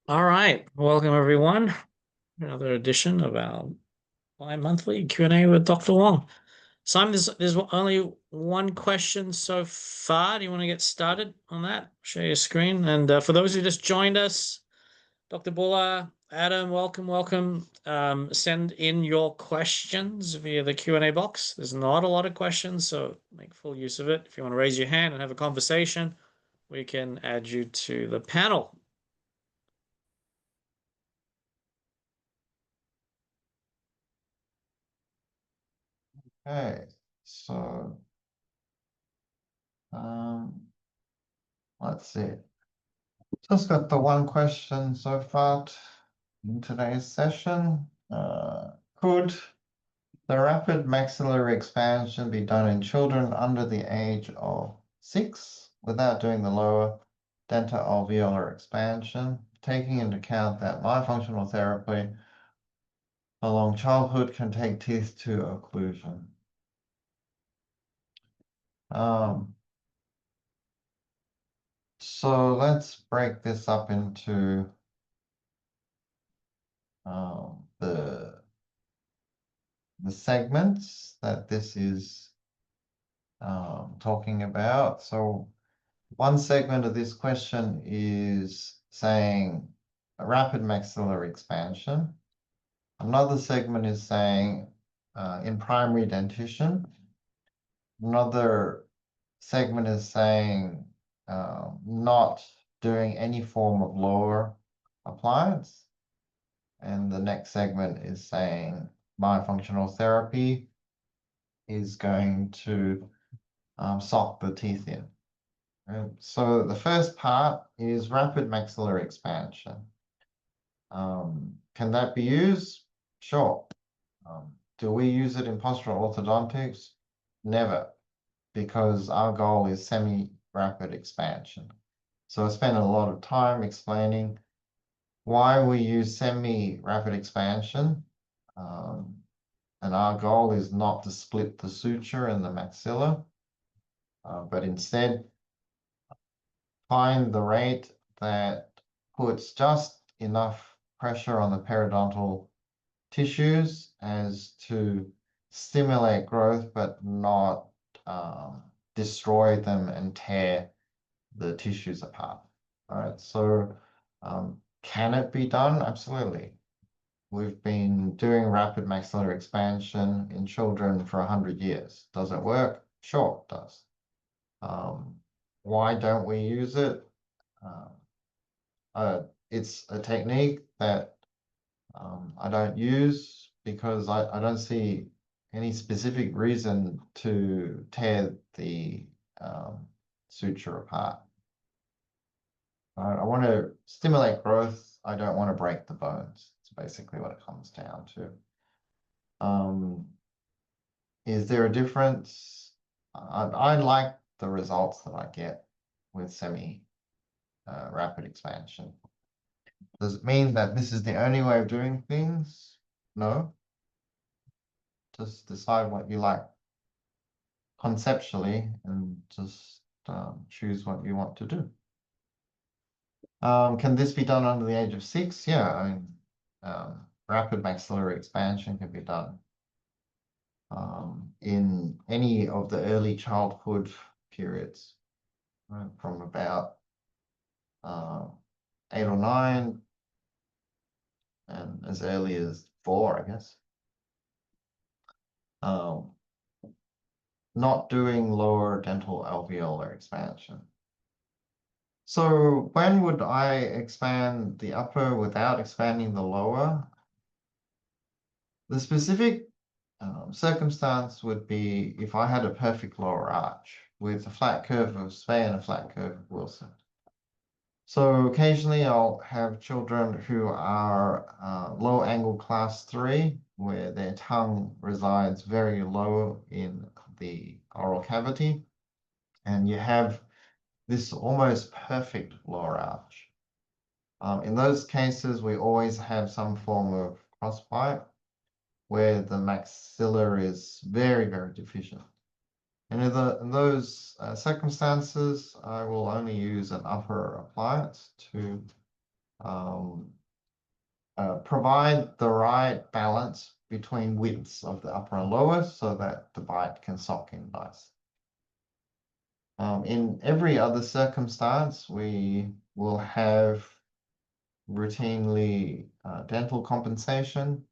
All right, welcome everyone. Another edition of our bi-monthly Q&A with Dr. Wong. Simon, there's only one question so far. Do you want to get started on that? Share your screen. And for those who just joined us, Dr. Buller, Adam, welcome. Send in your questions via the Q&A box. There's not a lot of questions, so make full use of it. If you want to raise your hand and have a conversation, we can add you to the panel. Okay, so let's see. Just got the one question so far in today's session. Could the rapid maxillary expansion be done in children under the age of 6 without doing the lower dental-alveolar expansion, taking into account that myofunctional therapy along childhood can take teeth to occlusion? So let's break this up into the segments that this is talking about. So one segment of this question is saying a rapid maxillary expansion. Another segment is saying in primary dentition. Another segment is saying not doing any form of lower appliance. And the next segment is saying myofunctional therapy is going to sock the teeth in. So the first part is rapid maxillary expansion. Can that be used? Sure. Do we use it in postural orthodontics? Never, because our goal is semi-rapid expansion. So I spent a lot of time explaining why we use semi-rapid expansion. And our goal is not to split the suture in the maxilla, but instead find the rate that puts just enough pressure on the periodontal tissues as to stimulate growth, but not destroy them and tear the tissues apart. All right, so can it be done? Absolutely. We've been doing rapid maxillary expansion in children for 100 years. Does it work? Sure, it does. Why don't we use it? It's a technique that I don't use because I don't see any specific reason to tear the suture apart. I want to stimulate growth. I don't want to break the bones. It's basically what it comes down to. Is there a difference? I like the results that I get with semi-rapid expansion. Does it mean that this is the only way of doing things? No. Just decide what you like conceptually and just choose what you want to do. Can this be done under the age of 6? Yeah, I mean, rapid maxillary expansion can be done in any of the early childhood periods, right, from about 8 or 9 and as early as 4, I guess. Not doing lower dental alveolar expansion. So when would I expand the upper without expanding the lower? The specific circumstance would be if I had a perfect lower arch with a flat curve of Spey and a flat curve of Wilson. So occasionally I'll have children who are low angle class 3, where their tongue resides very low in the oral cavity, and you have this almost perfect lower arch. In those cases, we always have some form of crossbite where the maxilla is very, very deficient. And in those circumstances, I will only use an upper appliance to provide the right balance between widths of the upper and lower so that the bite can sock in nice. In every other circumstance, we will have routinely dental compensation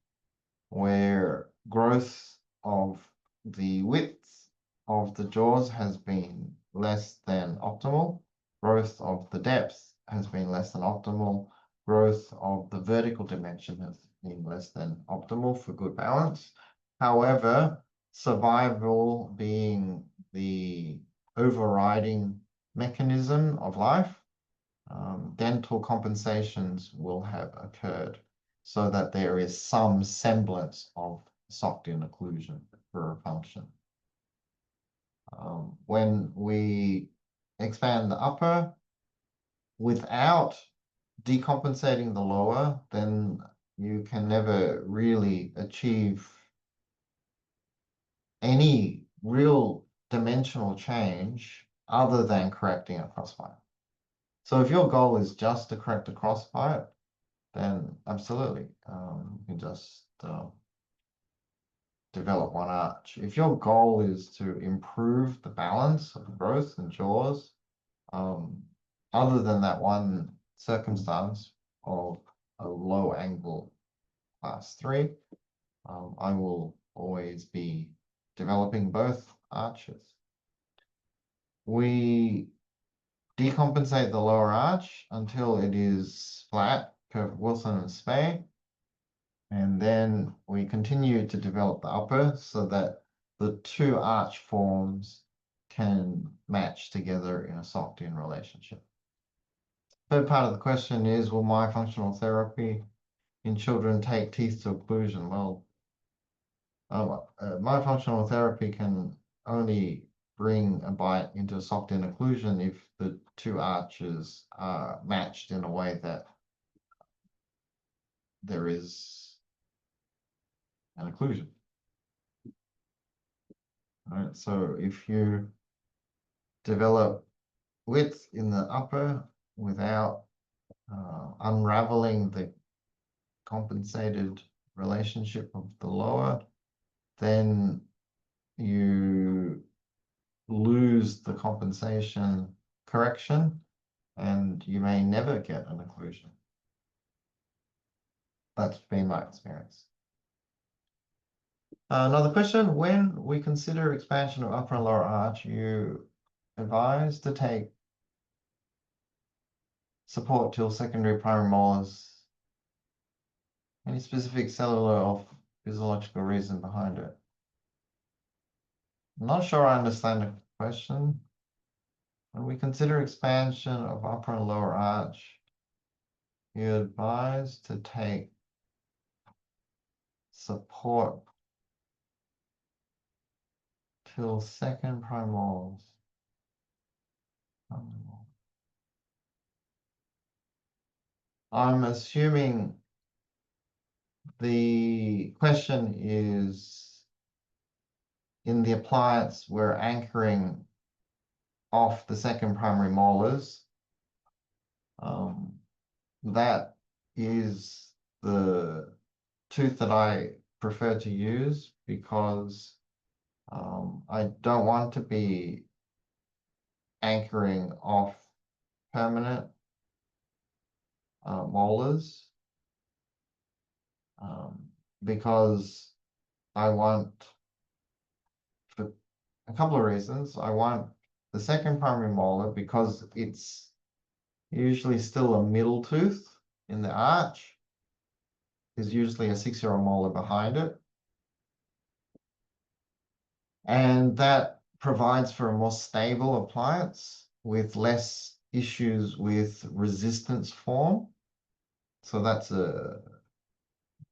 where growth of the width of the jaws has been less than optimal, growth of the depth has been less than optimal, growth of the vertical dimension has been less than optimal for good balance. However, survival being the overriding mechanism of life, dental compensations will have occurred so that there is some semblance of socked-in occlusion for a function. When we expand the upper without decompensating the lower, then you can never really achieve any real dimensional change other than correcting a crossbite. So if your goal is just to correct a crossbite, then absolutely, you can just develop one arch. If your goal is to improve the balance of growth and jaws, other than that one circumstance of a low angle class 3, I will always be developing both arches. We decompensate the lower arch until it is flat, perfect Wilson and Spey. And then we continue to develop the upper so that the two arch forms can match together in a socked-in relationship. Third part of the question is, will my functional therapy in children take teeth to occlusion? Well, my functional therapy can only bring a bite into a socked-in occlusion if the two arches are matched in a way that there is an occlusion. All right, so if you develop width in the upper without unraveling the compensated relationship of the lower, then you lose the compensation correction and you may never get an occlusion. That's been my experience. Another question, when we consider expansion of upper and lower arch, you advise to take support till secondary primary molars. Any specific cellular or physiological reason behind it? I'm not sure I understand the question. When we consider expansion of upper and lower arch, you advise to take support till second primals. I'm assuming the question is in the appliance, we're anchoring off the second primary molars. That is the tooth that I prefer to use because I don't want to be anchoring off permanent molars because I want, for a couple of reasons, I want the second primary molar because it's usually still a middle tooth in the arch. There's usually a 6-year-old molar behind it. And that provides for a more stable appliance with less issues with resistance form. So that's a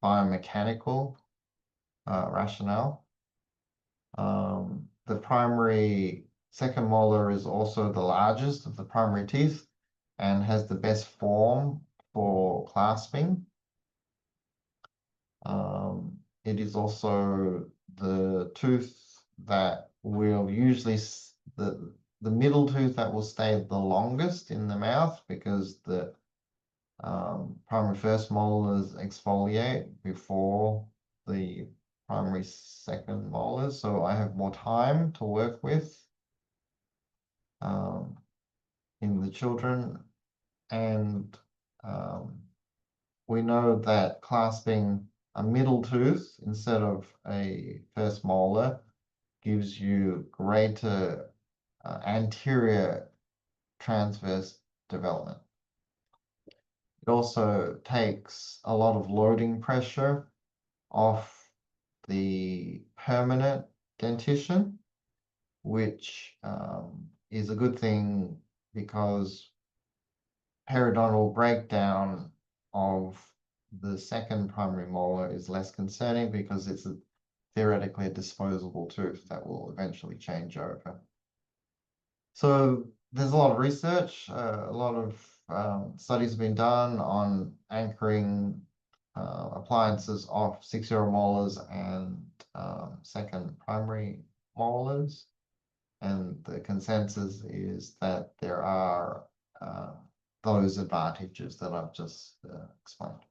biomechanical rationale. The primary second molar is also the largest of the primary teeth and has the best form for clasping. It is also the tooth that will usually, the middle tooth that will stay the longest in the mouth because the primary first molars exfoliate before the primary second molars, so I have more time to work with in the children. And we know that clasping a middle tooth instead of a first molar gives you greater anterior transverse development. It also takes a lot of loading pressure off the permanent dentition, which is a good thing because periodontal breakdown of the second primary molar is less concerning because it's theoretically a disposable tooth that will eventually change over. So there's a lot of research, a lot of studies have been done on anchoring appliances of 6-year-old molars and second primary molars. And the consensus is that there are those advantages that I've just explained.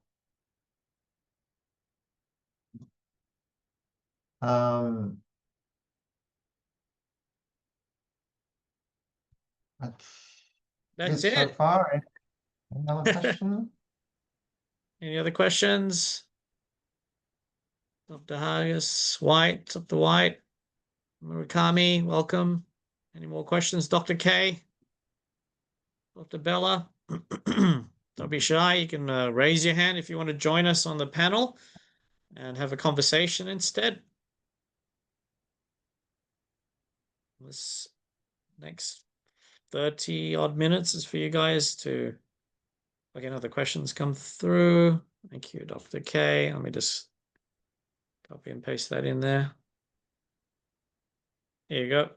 That's it so it. far. Any other question? Any other questions? Dr. Hargis, White, Dr. White, Murakami, welcome. Any more questions, Dr. K? Dr. Bella? Don't be shy. You can raise your hand if you want to join us on the panel and have a conversation instead. This next 30 odd minutes is for you guys to look at other questions come through. Thank you, Dr. K. Let me just copy and paste that in there. Here you go.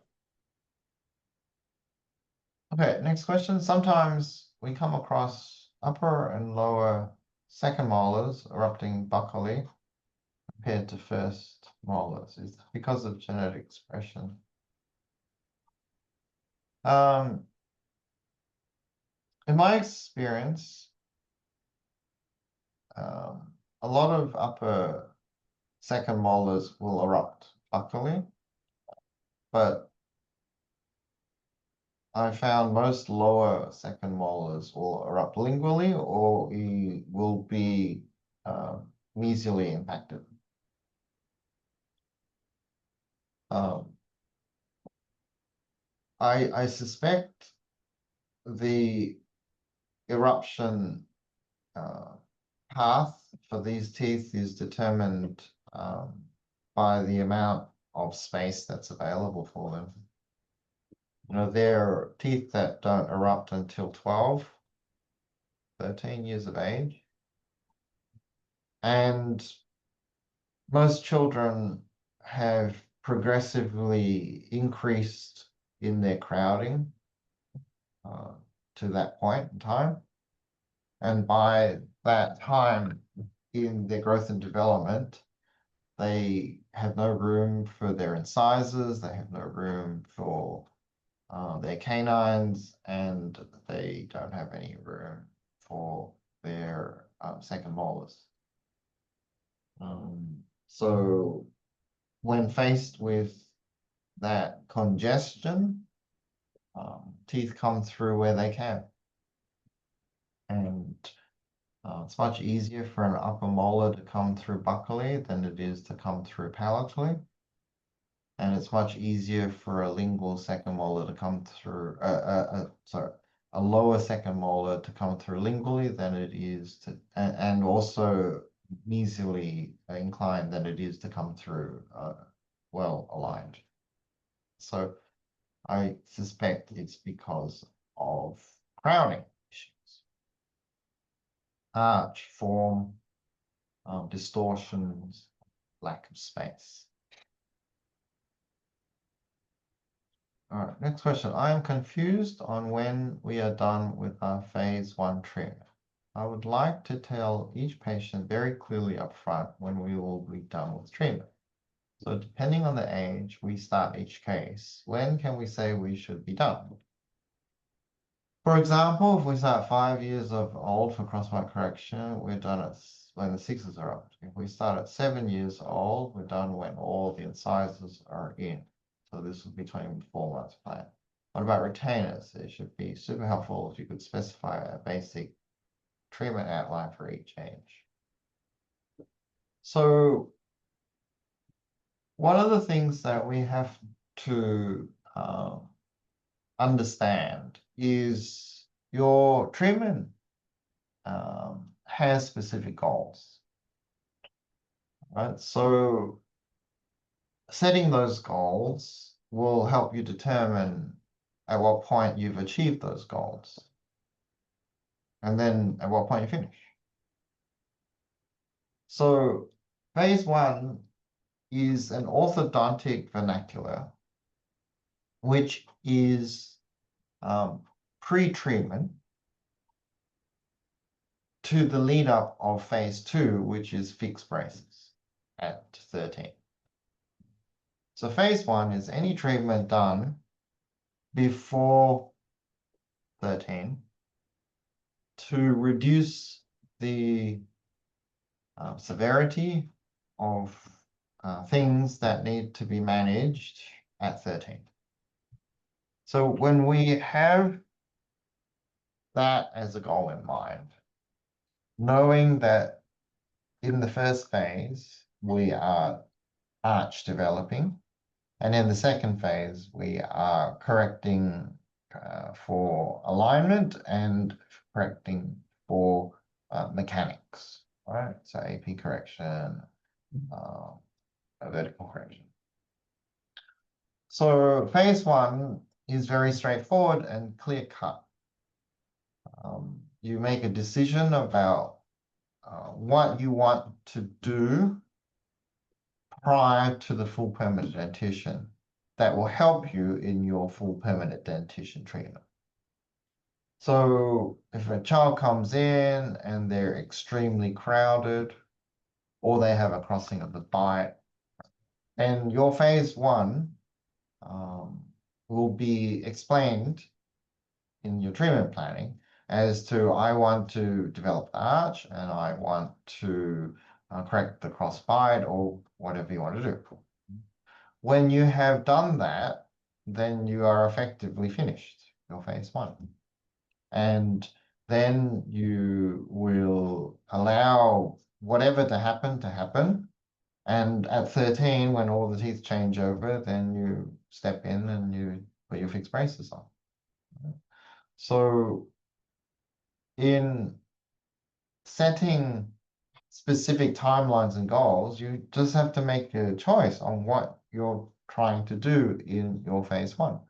Okay, next question. Sometimes we come across upper and lower second molars erupting buccally compared to first molars. Is this because of genetic expression? In my experience, a lot of upper second molars will erupt buccally, but I found most lower second molars will erupt lingually or will be mesially impacted. I suspect the eruption path for these teeth is determined by the amount of space that's available for them. You know, there are teeth that don't erupt until 12, 13 years of age. And most children have progressively increased in their crowding to that point in time. And by that time in their growth and development, they have no room for their incisors, they have no room for their canines, and they don't have any room for their second molars. So when faced with that congestion, teeth come through where they can. And it's much easier for an upper molar to come through buccally than it is to come through palatally. And it's much easier for a lingual second molar to come through, a lower second molar to come through lingually than it is to, and also mesially inclined than it is to come through well aligned. So I suspect it's because of crowding issues, arch form, distortions, lack of space. All right, next question. I am confused on when we are done with our phase 1 trim. I would like to tell each patient very clearly up front when we will be done with treatment. So depending on the age, we start each case. When can we say we should be done? For example, if we start 5 years of old for crossbite correction, we're done at when the sixes are up. If we start at 7 years old, we're done when all the incisors are in. So this would be 24 months plan. What about retainers? It should be super helpful if you could specify a basic treatment outline for each age. So one of the things that we have to understand is your treatment has specific goals, right? So setting those goals will help you determine at what point you've achieved those goals, and then at what point you finish. So phase 1 is an orthodontic vernacular, which is pre-treatment to the lead up of phase 2, which is fixed braces at 13. So phase 1 is any treatment done before 13 to reduce the severity of things that need to be managed at 13. So when we have that as a goal in mind, knowing that in the first phase, we are arch developing, and in the second phase, we are correcting for alignment and correcting for mechanics, right? So AP correction, a vertical correction. So phase 1 is very straightforward and clear cut. You make a decision about what you want to do prior to the full permanent dentition that will help you in your full permanent dentition treatment. So if a child comes in and they're extremely crowded, or they have a crossing of the bite, then your phase 1 will be explained in your treatment planning as to, I want to develop the arch and I want to correct the cross bite or whatever you want to do. When you have done that, then you are effectively finished your phase 1. And then you will allow whatever to happen. And at 13, when all the teeth change over, then you step in and you put your fixed braces on. So in setting specific timelines and goals, you just have to make a choice on what you're trying to do in your phase 1.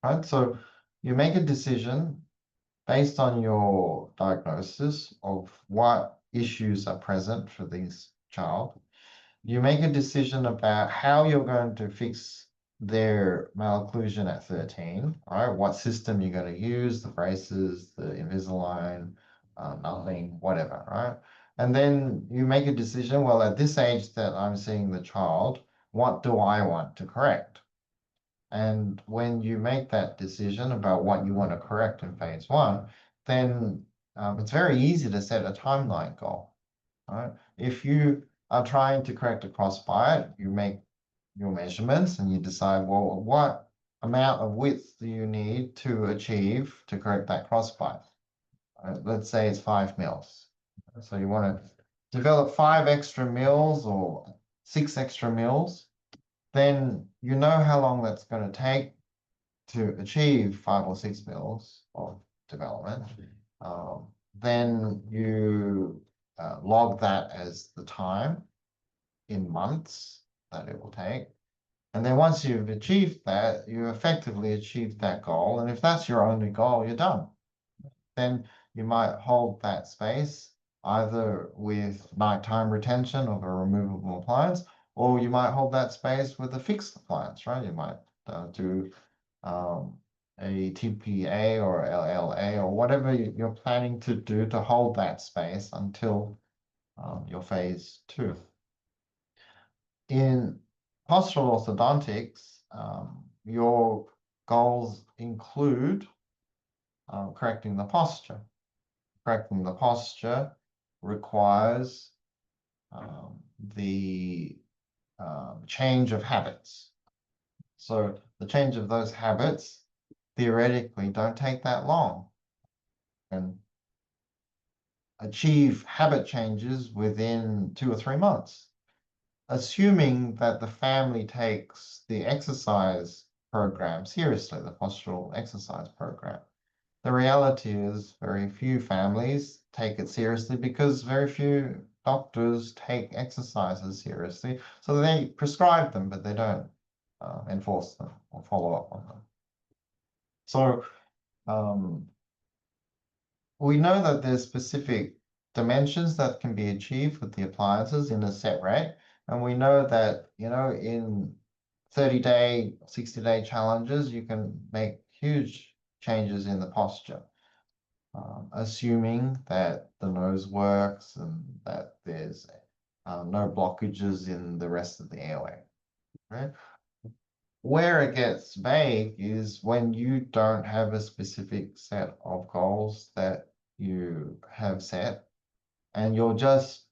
Right? So you make a decision based on your diagnosis of what issues are present for this child. You make a decision about how you're going to fix their malocclusion at 13, all right? What system you're going to use, the braces, the Invisalign, nothing, whatever, right? And then you make a decision, well, at this age that I'm seeing the child, what do I want to correct? And when you make that decision about what you want to correct in phase 1, then it's very easy to set a timeline goal, right? If you are trying to correct a crossbite, you make your measurements and you decide, well, what amount of width do you need to achieve to correct that crossbite? Let's say it's 5 mils. So you want to develop 5 extra mils or 6 extra mils, then you know how long that's going to take to achieve 5 or 6 mils of development. Then you log that as the time in months that it will take. And then once you've achieved that, you effectively achieved that goal. And if that's your only goal, you're done. Then you might hold that space either with nighttime retention of a removable appliance, or you might hold that space with a fixed appliance, right? You might do a TPA or LLA or whatever you're planning to do to hold that space until your phase 2. In postural orthodontics, your goals include correcting the posture. Correcting the posture requires the change of habits. So the change of those habits theoretically don't take that long, and achieve habit changes within 2 or 3 months, assuming that the family takes the exercise program seriously, the postural exercise program. The reality is very few families take it seriously because very few doctors take exercises seriously. So they prescribe them, but they don't enforce them or follow up on them. So we know that there's specific dimensions that can be achieved with the appliances in a set rate. And we know that, in 30-day, 60-day challenges, you can make huge changes in the posture. Assuming that the nose works and that there's no blockages in the rest of the airway. Right? Where it gets vague is when you don't have a specific set of goals that you have set, and you're just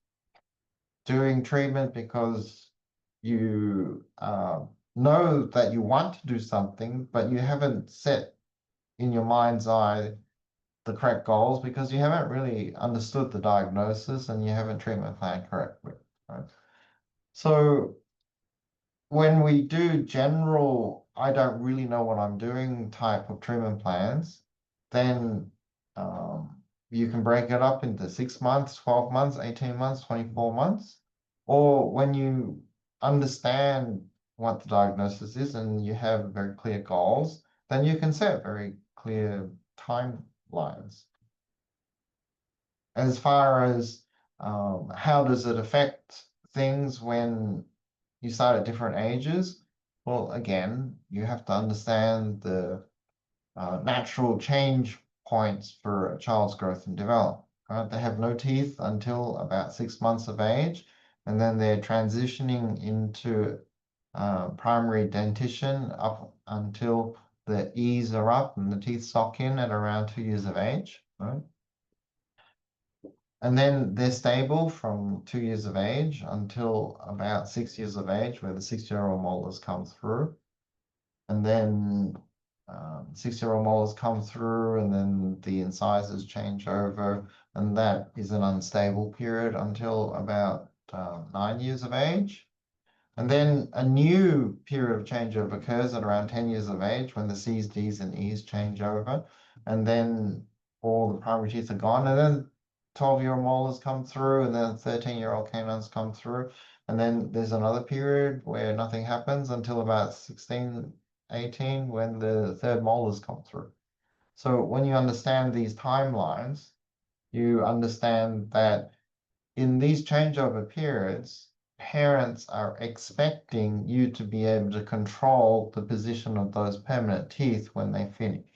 doing treatment because you know that you want to do something, but you haven't set in your mind's eye the correct goals because you haven't really understood the diagnosis and you haven't treatment planned correctly. Right? So when we do general, I don't really know what I'm doing type of treatment plans, then you can break it up into 6 months, 12 months, 18 months, 24 months. Or when you understand what the diagnosis is and you have very clear goals, then you can set very clear timelines. As far as how does it affect things when you start at different ages? Well, again, you have to understand the natural change points for a child's growth and development. Right? They have no teeth until about 6 months of age, and then they're transitioning into primary dentition up until the E's are up and the teeth sock in at around 2 years of age. Right? And then they're stable from 2 years of age until about 6 years of age, where the 6-year-old molars come through. And then 6-year-old molars come through, and then the incisors change over. And that is an unstable period until about 9 years of age. And then a new period of changeover occurs at around 10 years of age when the C's, D's, and E's change over. And then all the primary teeth are gone. And then 12-year-old molars come through, and then 13-year-old canines come through. And then there's another period where nothing happens until about 16, 18, when the third molars come through. So when you understand these timelines, you understand that in these changeover periods, parents are expecting you to be able to control the position of those permanent teeth when they finish.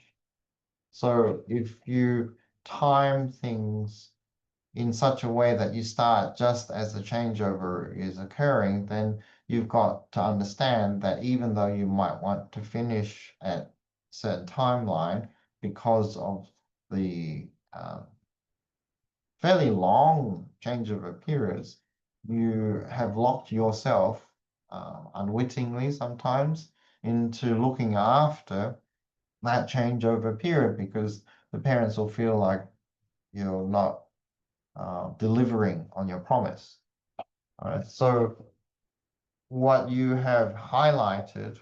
So if you time things in such a way that you start just as the changeover is occurring, then you've got to understand that even though you might want to finish at a certain timeline because of the fairly long changeover periods, you have locked yourself unwittingly sometimes into looking after that changeover period because the parents will feel like you're not delivering on your promise. All right. So what you have highlighted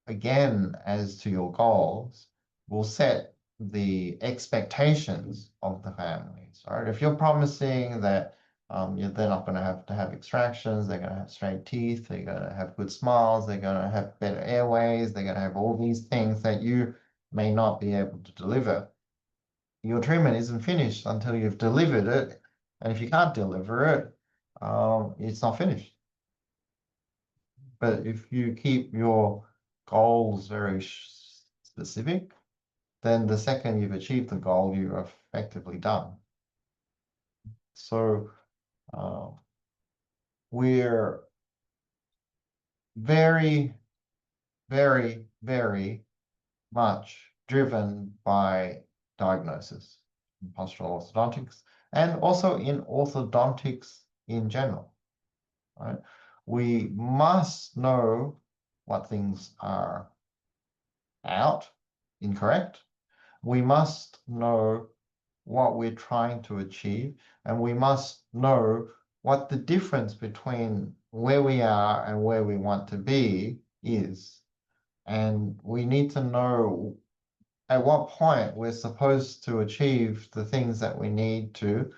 again as to your goals will set the expectations of the families. All right. If you're promising that they're not going to have extractions, they're going to have straight teeth, they're going to have good smiles, they're going to have better airways, they're going to have all these things that you may not be able to deliver, your treatment isn't finished until you've delivered it. And if you can't deliver it, it's not finished. But if you keep your goals very specific, then the second you've achieved the goal, you're effectively done. So we're very, very, very much driven by diagnosis in postural orthodontics and also in orthodontics in general, right? We must know what things are out, incorrect. We must know what we're trying to achieve, and we must know what the difference between where we are and where we want to be is. And we need to know at what point we're supposed to achieve the things that we need to,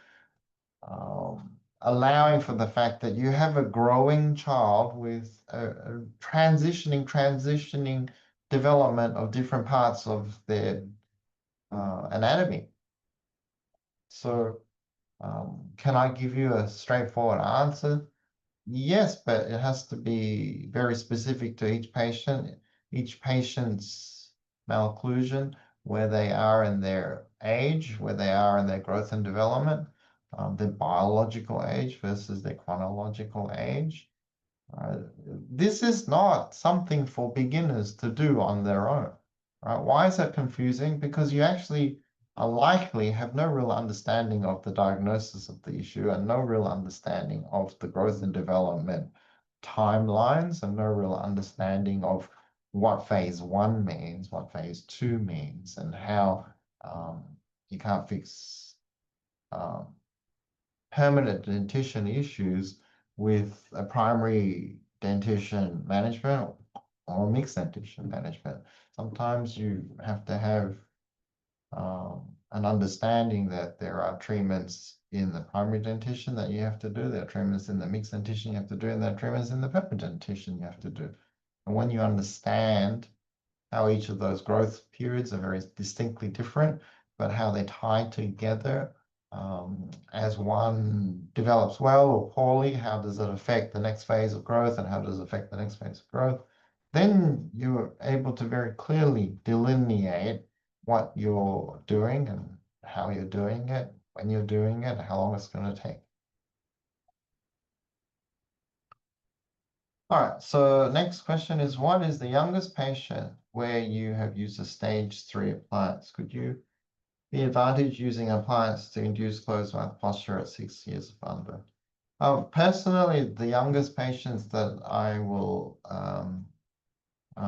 allowing for the fact that you have a growing child with a transitioning development of different parts of their anatomy. So can I give you a straightforward answer? Yes, but it has to be very specific to each patient's malocclusion, where they are in their age, where they are in their growth and development, their biological age versus their chronological age. This is not something for beginners to do on their own. Right? Why is that confusing? Because you actually are likely have no real understanding of the diagnosis of the issue and no real understanding of the growth and development timelines and no real understanding of what phase 1 means, what phase 2 means, and how you can't fix permanent dentition issues with a primary dentition management or mixed dentition management. Sometimes you have to have an understanding that there are treatments in the primary dentition that you have to do, there are treatments in the mixed dentition you have to do, and there are treatments in the permanent dentition you have to do. And when you understand how each of those growth periods are very distinctly different, but how they tie together as one develops well or poorly, how does it affect the next phase of growth and how does it affect the next phase of growth, then you're able to very clearly delineate what you're doing and how you're doing it, when you're doing it, how long it's going to take. All right, so next question is, what is the youngest patient where you have used a stage 3 appliance? Could you the advantage using appliance to induce closed mouth posture at 6 years of under? Personally, the youngest patients that I will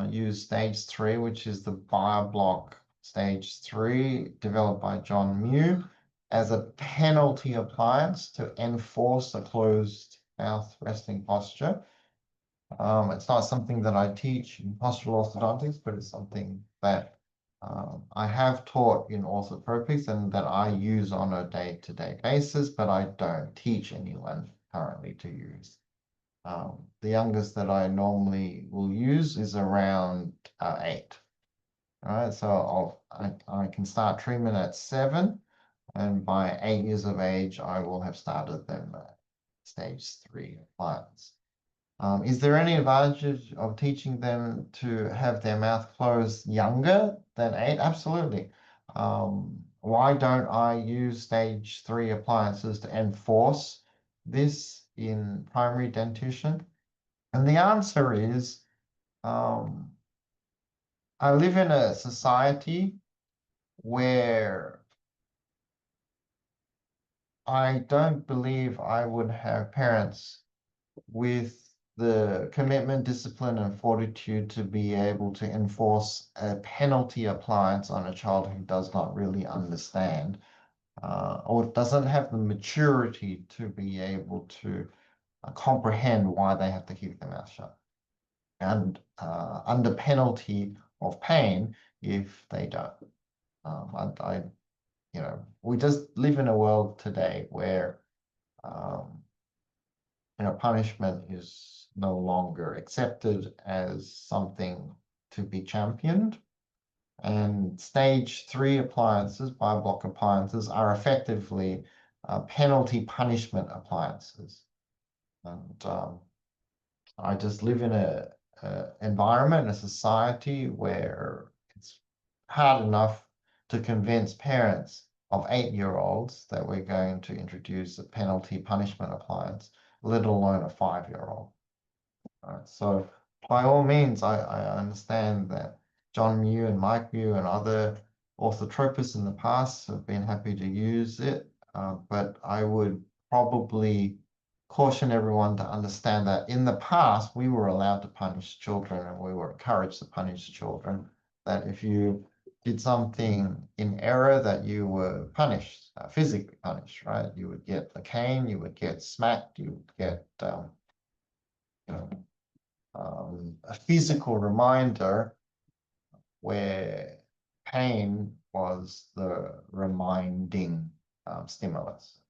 use stage 3, which is the BioBlock stage 3, developed by John Mew, as a penalty appliance to enforce a closed mouth resting posture. It's not something that I teach in postural orthodontics, but it's something that I have taught in orthopropics and that I use on a day-to-day basis, but I don't teach anyone currently to use. The youngest that I normally will use is around 8. All right, so I can start treatment at 7, and by 8 years of age, I will have started them at stage 3 appliance. Is there any advantage of teaching them to have their mouth closed younger than 8? Absolutely. Why don't I use stage 3 appliances to enforce this in primary dentition? And the answer is, I live in a society where I don't believe I would have parents with the commitment, discipline, and fortitude to be able to enforce a penalty appliance on a child who does not really understand or doesn't have the maturity to be able to comprehend why they have to keep their mouth shut. And under penalty of pain if they don't. We just live in a world today where punishment is no longer accepted as something to be championed. And stage 3 appliances, BioBlock appliances, are effectively penalty punishment appliances. And I just live in a environment, a society where it's hard enough to convince parents of 8-year-olds that we're going to introduce a penalty punishment appliance, let alone a 5-year-old. Right, so by all means, I understand that John Mew and Mike Mew and other orthotropists in the past have been happy to use it, but I would probably caution everyone to understand that in the past we were allowed to punish children and we were encouraged to punish children. That if you did something in error, that you were punished, physically punished, right? You would get a cane, you would get smacked, you would get a physical reminder where pain was the reminding stimulus.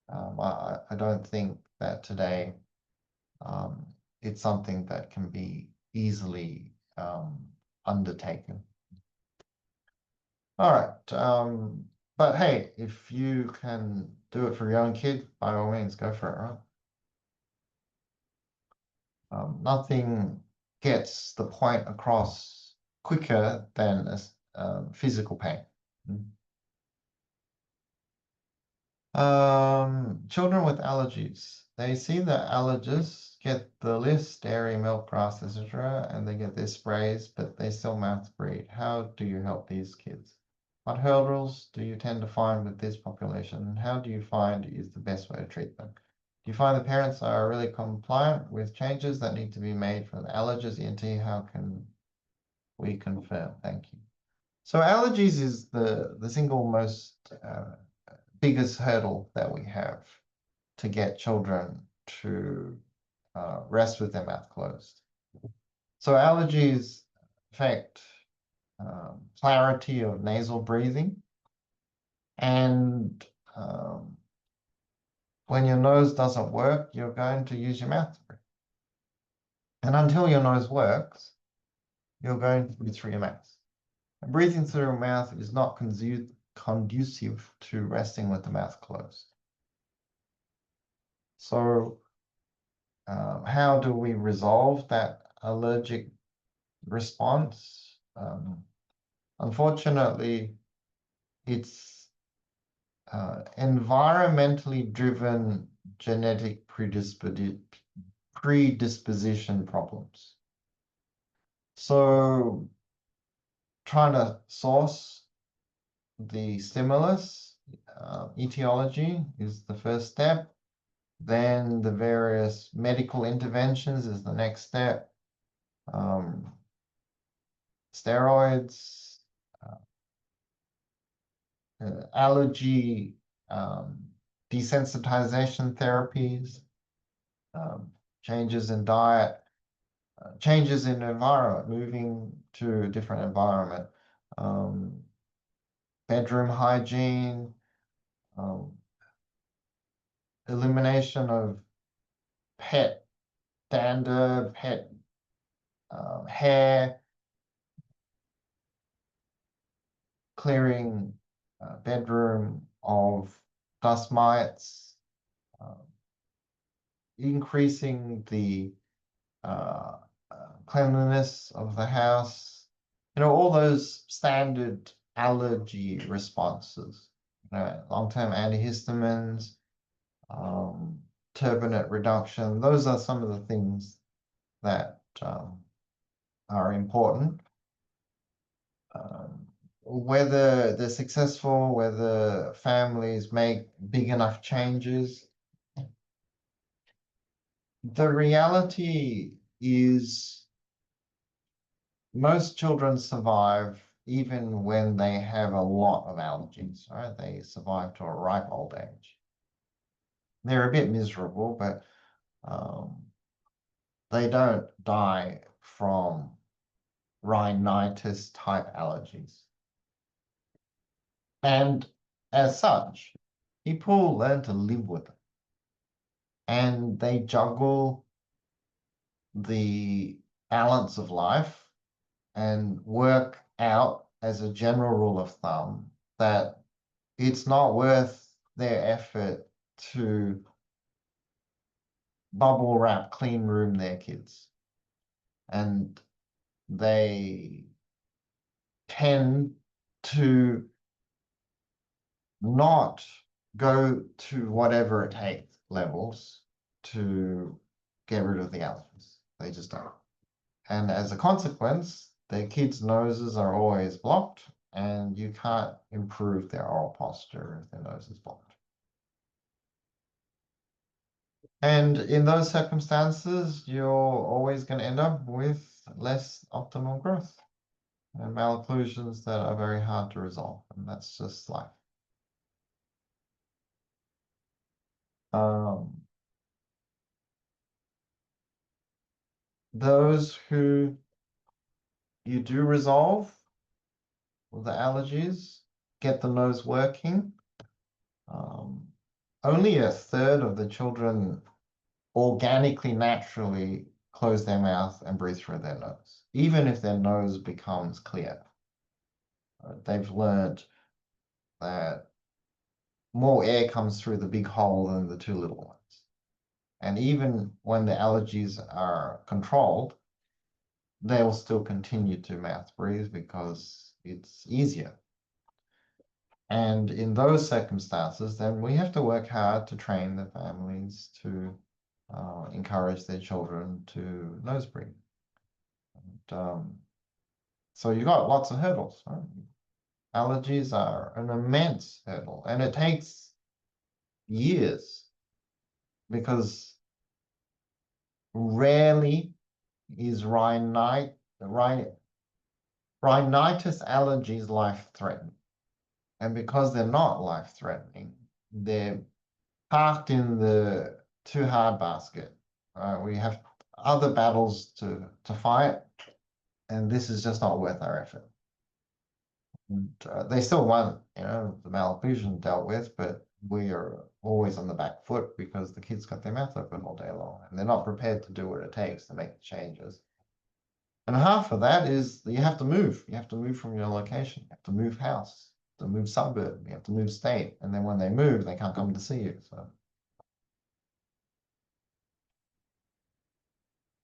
I don't think that today it's something that can be easily undertaken. All right. But hey, if you can do it for your own kid, by all means, go for it, right? Nothing gets the point across quicker than physical pain. Children with allergies. They see the allergists get the list, dairy, milk, grass, etc., and they get their sprays, but they still mouth breathe. How do you help these kids? What hurdles do you tend to find with this population, and how do you find is the best way to treat them? Do you find the parents are really compliant with changes that need to be made for the allergist ENT? How can we confirm? Thank you. So allergies is the single most biggest hurdle that we have to get children to rest with their mouth closed. So allergies affect clarity of nasal breathing, and when your nose doesn't work, you're going to use your mouth to breathe. And until your nose works, you're going to breathe through your mouth. And breathing through your mouth is not conducive to resting with the mouth closed. So how do we resolve that allergic response? Unfortunately, it's environmentally driven genetic predisposition problems. So trying to source the stimulus, etiology is the first step. Then the various medical interventions is the next step. Steroids, allergy desensitization therapies, changes in diet, changes in environment, moving to a different environment, bedroom hygiene, elimination of pet dander, pet hair, clearing bedroom of dust mites, increasing the cleanliness of the house, all those standard allergy responses, long-term antihistamines, turbinate reduction. Those are some of the things that are important. Whether they're successful, whether families make big enough changes, the reality is most children survive even when they have a lot of allergies, right? They survive to a ripe old age. They're a bit miserable, but they don't die from rhinitis type allergies. And as such, people learn to live with it. And they juggle the balance of life and work out as a general rule of thumb that it's not worth their effort to bubble wrap, clean room their kids. And they tend to not go to whatever it takes levels to get rid of the allergies. They just don't. And as a consequence, their kids' noses are always blocked. and you can't improve their oral posture if their nose is blocked. And in those circumstances, you're always going to end up with less optimal growth and malocclusions that are very hard to resolve, and that's just life. Those who you do resolve with the allergies, get the nose working, only a third of the children organically, naturally close their mouth and breathe through their nose, even if their nose becomes clear. They've learned that more air comes through the big hole than the two little ones. And even when the allergies are controlled, they will still continue to mouth breathe because it's easier. And in those circumstances, then we have to work hard to train the families to encourage their children to nose breathe. And, so you've got lots of hurdles, right? Allergies are an immense hurdle, and it takes years because rarely is rhinitis allergies life-threatening. And because they're not life-threatening, they're parked in the too hard basket. We have other battles to fight, and this is just not worth our effort. And they still want, the malocclusion dealt with, but we are always on the back foot because the kids got their mouth open all day long, and they're not prepared to do what it takes to make the changes. And half of that is that you have to move. You have to move from your location. You have to move house, to move suburb. You have to move state. And then when they move, they can't come to see you. So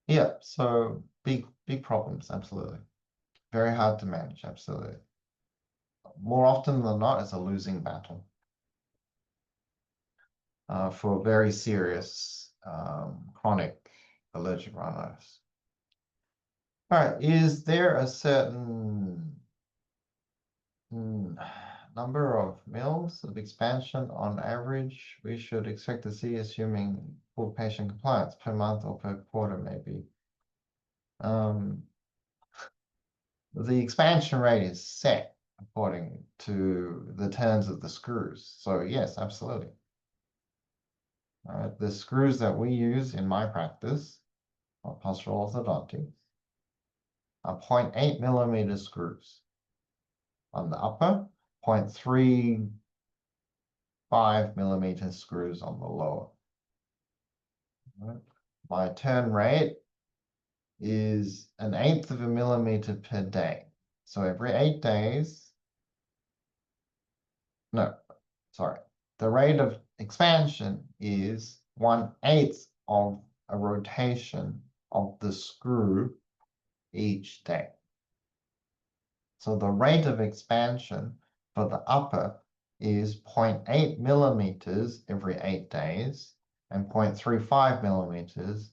yeah, so big problems, absolutely. Very hard to manage, absolutely. More often than not, it's a losing battle for very serious chronic allergic rhinitis. All right, is there a certain number of mils of expansion on average we should expect to see, assuming full patient compliance per month or per quarter, maybe? The expansion rate is set according to the turns of the screws. So yes, absolutely. All right, the screws that we use in my practice of postural orthodontics are 0.8 millimeter screws on the upper, 0.35 millimeter screws on the lower. Right. My turn rate is 1/8 of a millimeter per day. So every 8 days, no, sorry. The rate of expansion is 1/8 of a rotation of the screw each day. So the rate of expansion for the upper is 0.8 millimeters every 8 days and 0.35 millimeters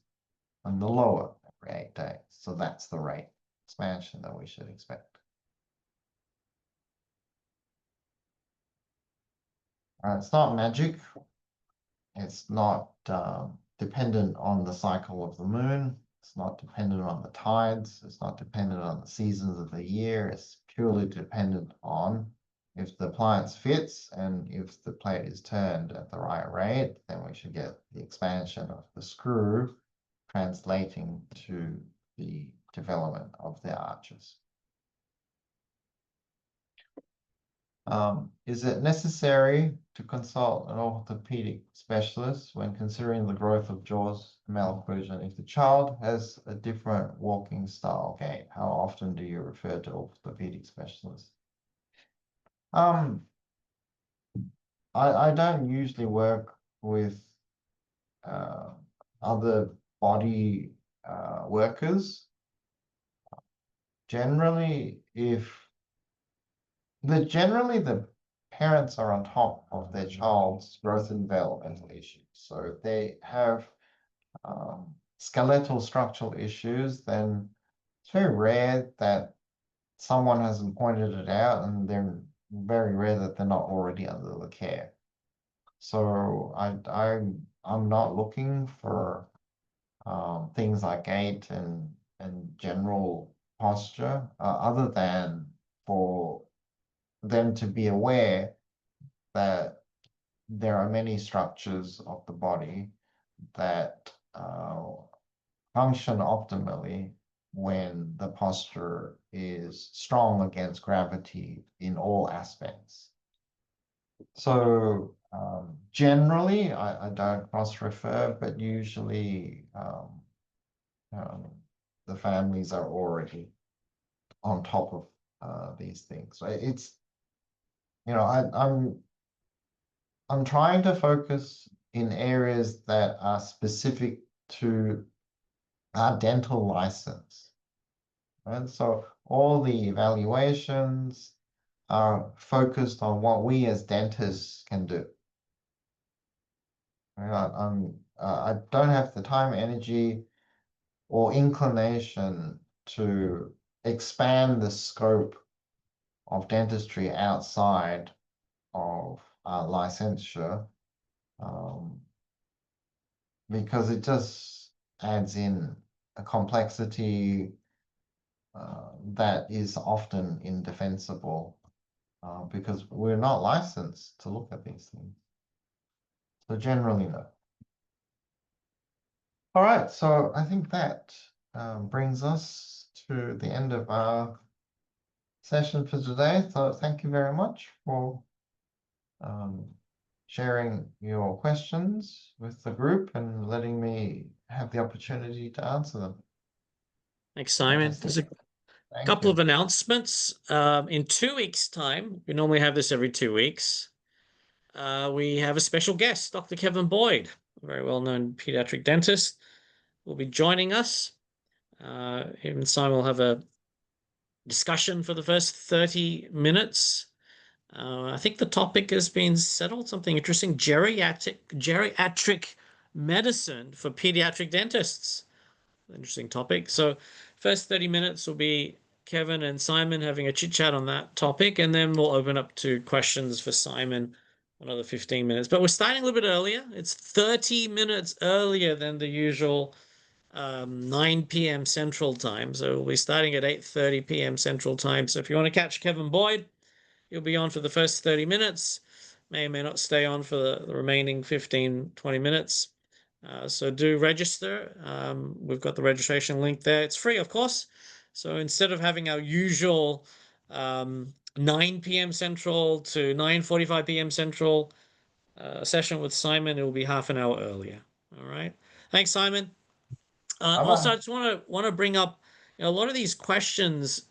on the lower every 8 days. So that's the rate of expansion that we should expect. It's not magic. It's not dependent on the cycle of the moon. It's not dependent on the tides. It's not dependent on the seasons of the year. It's purely dependent on if the appliance fits and if the plate is turned at the right rate, then we should get the expansion of the screw translating to the development of the arches. Is it necessary to consult an orthopedic specialist when considering the growth of jaws malocclusion if the child has a different walking style gait? How often do you refer to orthopedic specialists? I don't usually work with other body workers. Generally, the parents are on top of their child's growth and developmental issues. So if they have skeletal structural issues, then it's very rare that someone hasn't pointed it out, and they're very rare that they're not already under the care. So I'm not looking for things like gait and general posture, other than for them to be aware that there are many structures of the body that function optimally when the posture is strong against gravity in all aspects. So generally, I don't cross-refer, but usually the families are already on top of these things. So it's, I'm trying to focus in areas that are specific to our dental license. Right? So all the evaluations are focused on what we as dentists can do. Right? I don't have the time, energy, or inclination to expand the scope of dentistry outside of licensure, because it just adds in a complexity that is often indefensible, because we're not licensed to look at these things. So generally, no. All right, so I think that brings us to the end of our session for today. So thank you very much for sharing your questions with the group and letting me have the opportunity to answer them. Thanks, Simon. Fantastic. There's a Thank couple of you. announcements. In 2 weeks' time, we normally have this every 2 weeks. We have a special guest, Dr. Kevin Boyd, a very well-known pediatric dentist, will be joining us. Him and Simon will have a discussion for the first 30 minutes. I think the topic has been settled, something interesting, geriatric medicine for pediatric dentists. Interesting topic. So first 30 minutes will be Kevin and Simon having a chit chat on that topic, and then we'll open up to questions for Simon, another 15 minutes. But we're starting a little bit earlier. It's 30 minutes earlier than the usual 9 p.m. Central Time. So we'll be starting at 8:30 p.m. Central Time. So if you want to catch Kevin Boyd, he'll be on for the first 30 minutes. May or may not stay on for the remaining 15, 20 minutes. So do register. We've got the registration link there. It's free, of course. So instead of having our usual 9 p.m. Central to 9:45 p.m. Central session with Simon, it will be half an hour earlier. All right. Thanks, Simon. Also, I Bye-bye. just want to bring up, a lot of these questions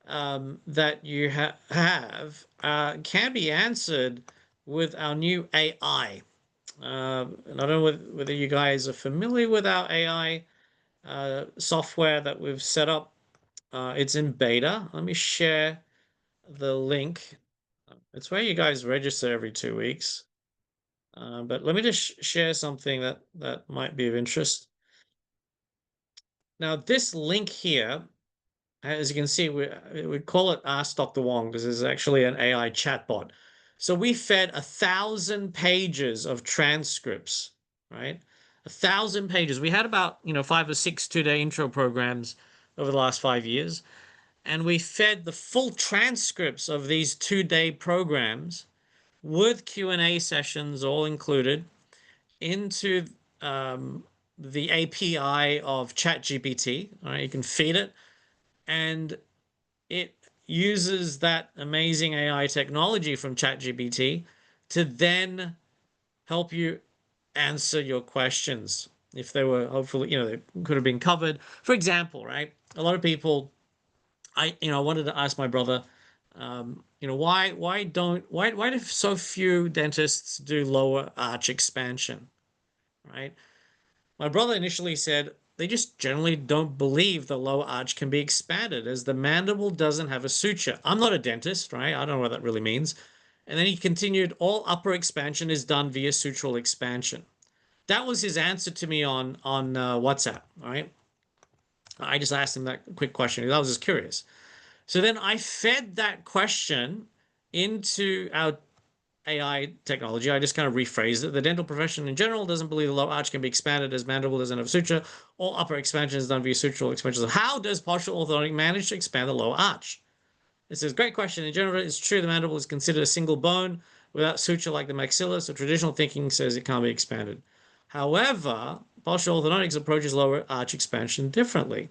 that you have can be answered with our new AI. And I don't know whether you guys are familiar with our AI software that we've set up. It's in beta. Let me share the link. It's where you guys register every 2 weeks. But let me just share something that might be of interest. Now, this link here, as you can see, we call it Ask Dr. Wong because it's actually an AI chatbot. So we fed 1,000 pages of transcripts, right? 1,000 pages. We had about 5 or 6 two-day intro programs over the last 5 years, and we fed the full transcripts of these two-day programs with Q&A sessions all included into the API of ChatGPT. All right, you can feed it, and it uses that amazing AI technology from ChatGPT to then help you answer your questions if they were hopefully they could have been covered. For example, right? A lot of people, I wanted to ask my brother, why do so few dentists do lower arch expansion, right? My brother initially said they just generally don't believe the lower arch can be expanded as the mandible doesn't have a suture. I'm not a dentist, right? I don't know what that really means. And then he continued, all upper expansion is done via sutural expansion. That was his answer to me on WhatsApp, right? I just asked him that quick question. I was just curious. So then I fed that question into our AI technology. I just kind of rephrased it. The dental profession in general doesn't believe the lower arch can be expanded as mandible doesn't have suture. All upper expansion is done via sutural expansion. So how does partial orthodontic manage to expand the lower arch? This is a great question. In general, it's true the mandible is considered a single bone without suture like the maxilla, so traditional thinking says it can't be expanded. However, partial orthodontics approaches lower arch expansion differently.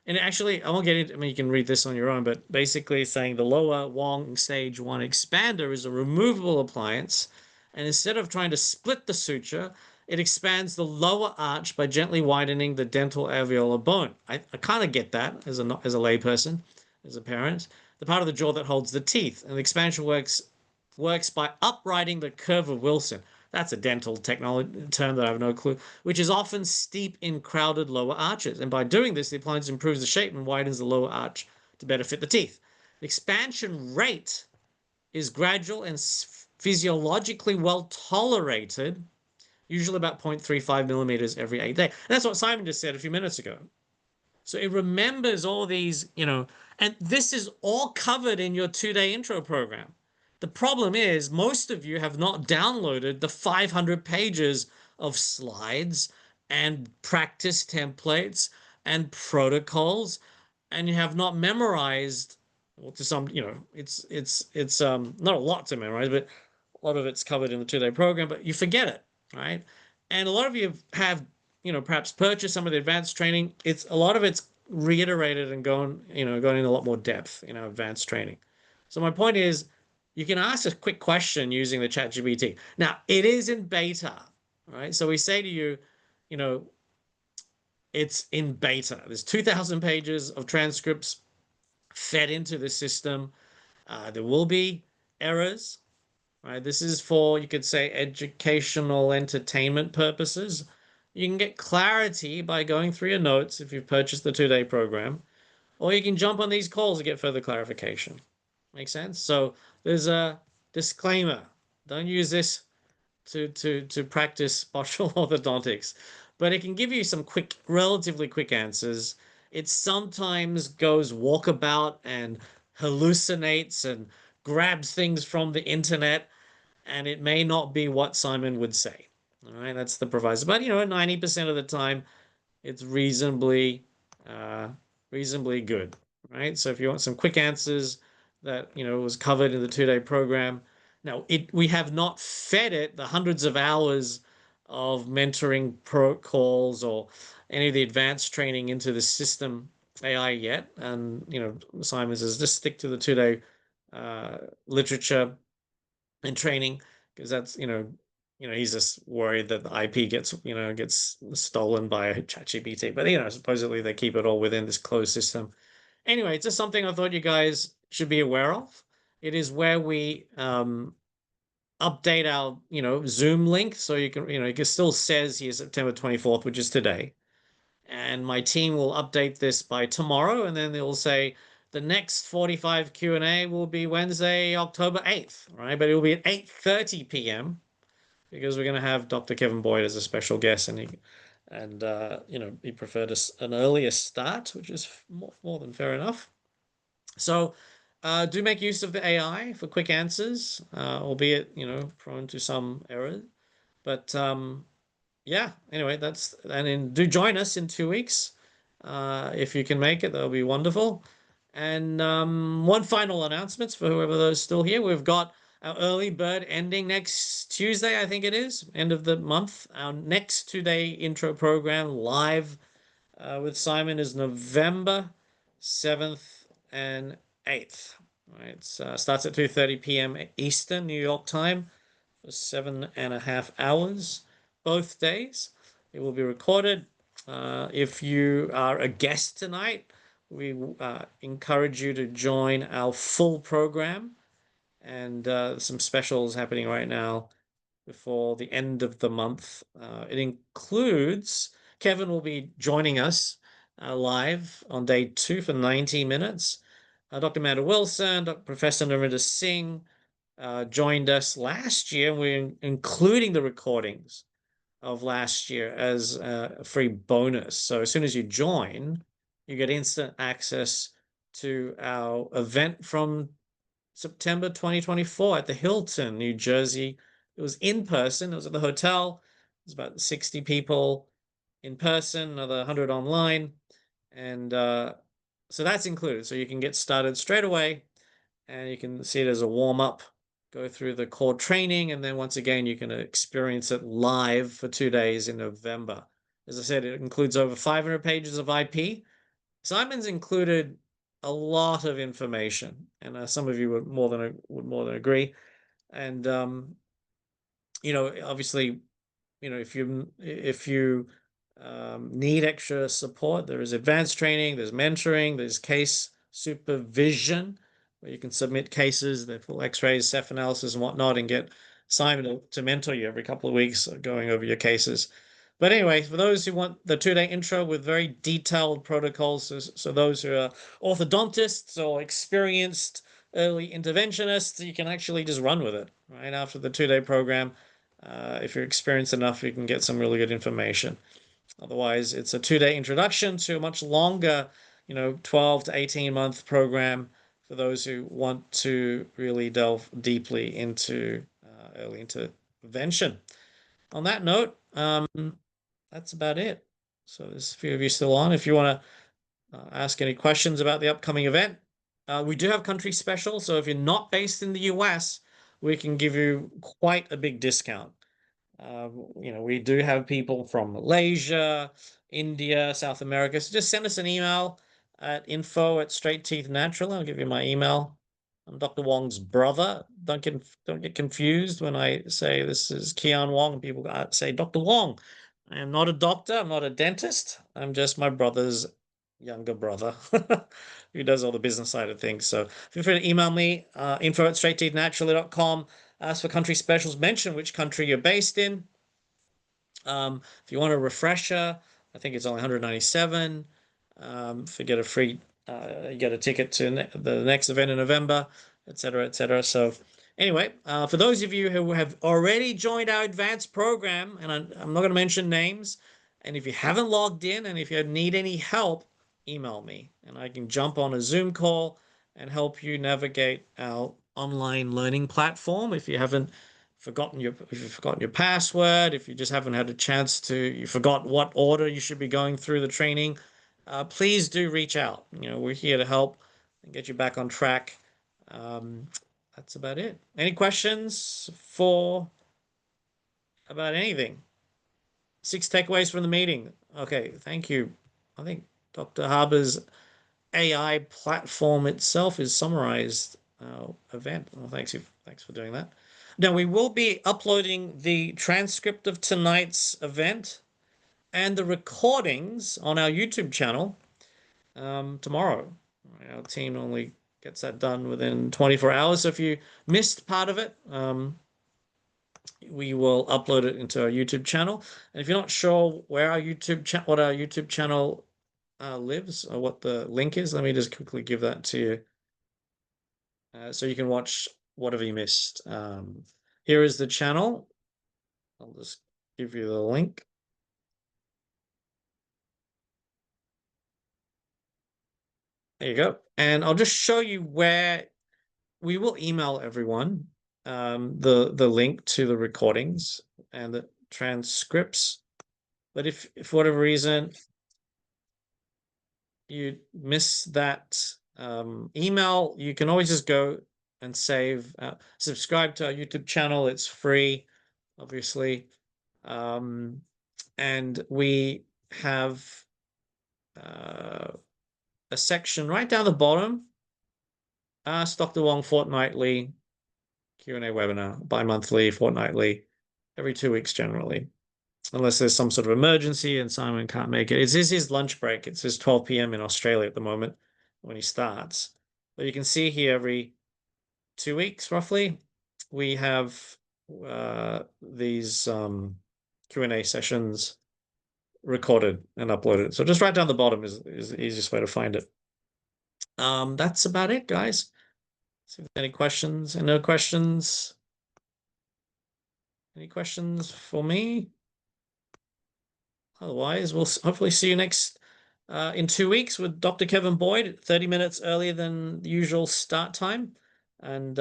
And actually, I won't get into, I mean, you can read this on your own, but basically saying the lower Wong Stage 1 expander is a removable appliance. And instead of trying to split the suture, it expands the lower arch by gently widening the dental alveolar bone. I kind of get that as a layperson, as a parent. The part of the jaw that holds the teeth. And the expansion works by uprighting the curve of Wilson. That's a dental technology term that I have no clue, which is often steep in crowded lower arches. And by doing this, the appliance improves the shape and widens the lower arch to better fit the teeth. The expansion rate is gradual and physiologically well tolerated, usually about 0.35 millimeters every 8 days. And that's what Simon just said a few minutes ago. So it remembers all these, and this is all covered in your 2-day intro program. The problem is most of you have not downloaded the 500 pages of slides and practice templates and protocols, and you have not memorized, well, to some, it's not a lot to memorize, but a lot of it's covered in the 2-day program, but you forget it, right? And a lot of you have, perhaps purchased some of the advanced training. A lot of it's reiterated and going in a lot more depth, advanced training. So my point is, you can ask a quick question using the ChatGPT. Now, it is in beta, right? So we say to you, it's in beta. There's 2,000 pages of transcripts fed into the system. There will be errors, right? This is for, you could say, educational entertainment purposes. You can get clarity by going through your notes if you've purchased the 2-day program, or you can jump on these calls to get further clarification. Make sense? So there's a disclaimer. Don't use this to practice partial orthodontics, but it can give you some relatively quick answers. It sometimes goes walkabout and hallucinates and grabs things from the internet, and it may not be what Simon would say. All right, that's the proviso. But 90% of the time, it's reasonably good, right? So if you want some quick answers that was covered in the 2-day program. Now, we have not fed it the hundreds of hours of mentoring protocols or any of the advanced training into the system AI yet. And Simon says just stick to the 2-day literature and training, because that's he's just worried that the IP gets stolen by ChatGPT. But supposedly they keep it all within this closed system. Anyway, it's just something I thought you guys should be aware of. It is where we update our Zoom link, so you can it still says here September 24th, which is today. And my team will update this by tomorrow, and then they'll say the next 45 Q&A will be Wednesday, October 8th, right? But it will be at 8:30 p.m. because we're going to have Dr. Kevin Boyd as a special guest, and he preferred an earlier start, which is more than fair enough. So do make use of the AI for quick answers, albeit prone to some error. But yeah, anyway, and then do join us in 2 weeks. If you can make it, that'll be wonderful. And one final announcement for whoever those still here. We've got our early bird ending next Tuesday, I think it is, end of the month. Our next 2-day intro program live with Simon is November 7th and 8th. Right, it starts at 2:30 p.m. Eastern, New York time, for 7.5 hours, both days. It will be recorded. If you are a guest tonight, we encourage you to join our full program, and some specials happening right now before the end of the month. It includes Kevin will be joining us live on day 2 for 90 minutes. Dr. Amanda Wilson, Professor Narinder Singh joined us last year. We're including the recordings of last year as a free bonus. So as soon as you join, you get instant access to our event from September 2024 at the Hilton, New Jersey. It was in person. It was at the hotel. It was about 60 people in person, another 100 online. And so that's included. So you can get started straight away and you can see it as a warm up, go through the core training, and then once again, you can experience it live for 2 days in November. As I said, it includes over 500 pages of IP. Simon's included a lot of information, and some of you would more than agree. And obviously, if you need extra support, there is advanced training, there's mentoring, there's case supervision, where you can submit cases, the full X-rays, Ceph analysis, and whatnot, and get Simon to mentor you every couple of weeks, going over your cases. But anyway, for those who want the 2-day intro with very detailed protocols, so those who are orthodontists or experienced early interventionists, you can actually just run with it right after the 2-day program. If you're experienced enough, you can get some really good information. Otherwise, it's a 2-day introduction to a much longer, 12 to 18-month program for those who want to really delve deeply into early intervention. On that note, that's about it. So there's a few of you still on. If you want to ask any questions about the upcoming event, we do have country special. So if you're not based in the US, we can give you quite a big discount. We do have people from Malaysia, India, South America. So just send us an email at info@straight-teeth-natural. I'll give you my email. I'm Dr. Wong's brother. Don't get confused when I say this is Keon Wong and people say Dr. Wong. I am not a doctor. I'm not a dentist. I'm just my brother's younger brother who does all the business side of things. So feel free to email me, info@straight-teeth-naturally.com. Ask for country specials. Mention which country you're based in. If you want a refresher, I think it's only 197. If you get a free, you get a ticket to the next event in November, etc., etc. So anyway, for those of you who have already joined our advanced program, and I'm not going to mention names, and if you haven't logged in and if you need any help, email me and I can jump on a Zoom call and help you navigate our online learning platform. If you've forgotten your password, if you just haven't had a chance to, you forgot what order you should be going through the training, please do reach out. We're here to help and get you back on track. That's about it. Any questions about anything? 6 takeaways from the meeting. Okay, thank you. I think Dr. Harbour's AI platform itself is summarized our event. Well, thanks for doing that. Now, we will be uploading the transcript of tonight's event and the recordings on our YouTube channel tomorrow. Our team normally gets that done within 24 hours. So if you missed part of it, we will upload it into our YouTube channel. And if you're not sure where our what our YouTube channel lives or what the link is, let me just quickly give that to you. So you can watch whatever you missed. Here is the channel. I'll just give you the link. There you go. And I'll just show you where we will email everyone the link to the recordings and the transcripts. But if for whatever reason you miss that email, you can always just go and subscribe to our YouTube channel. It's free, obviously. And we have a section right down the bottom. Ask Dr. Wong fortnightly, Q&A webinar, bi-monthly, fortnightly, every 2 weeks generally. Unless there's some sort of emergency and Simon can't make it. It's his lunch break. It's his 12 p.m. in Australia at the moment when he starts. But you can see here every 2 weeks, roughly, we have these Q&A sessions recorded and uploaded. So just right down the bottom is the easiest way to find it. That's about it, guys. See if there's any questions. No questions? Any questions for me? Otherwise, we'll hopefully see you next in 2 weeks with Dr. Kevin Boyd, 30 minutes earlier than the usual start time. And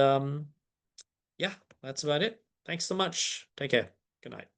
yeah, that's about it. Thanks so much. Take care. Good night.